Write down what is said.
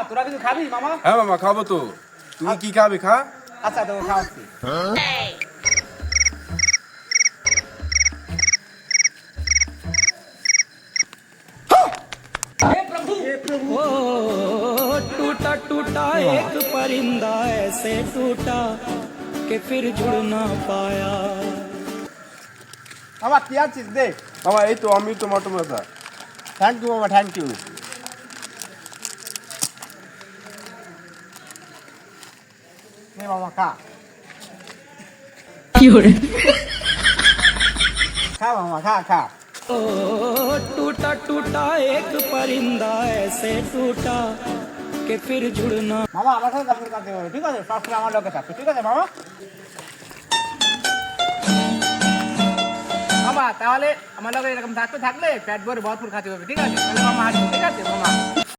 তোরা কিছু খাবি মামা? হ্যাঁ মামা খাবো তো। তুই কি খাবি খা। আচ্ছা তোকে খাওয়াচ্ছি। टूटा टूटा एक परिंदा ऐसे टूटा कि फिर जुड़ ना पाया। মামা কি আছিস দে। মামা এই তো আমি টমেটো ভাজা। থ্যাংক ইউ মামা, থ্যাংক ইউ। নে মামা খা। খা মামা, খা খা। ओ टूटा टूटा एक परिंदा ऐसे टूटा कि फिर जुड़ ना। মামা আমার সাথে দেখা করতে হবে, ঠিক আছে? সবসময় আমার লোকে থাকবে, ঠিক আছে মামা? মামা তাহলে আমার লোকে এরকম থাকলে পেট ভরে ভরপুর খাতে হবে, ঠিক আছে? তাহলে মামা আসবে, ঠিক আছে মামা?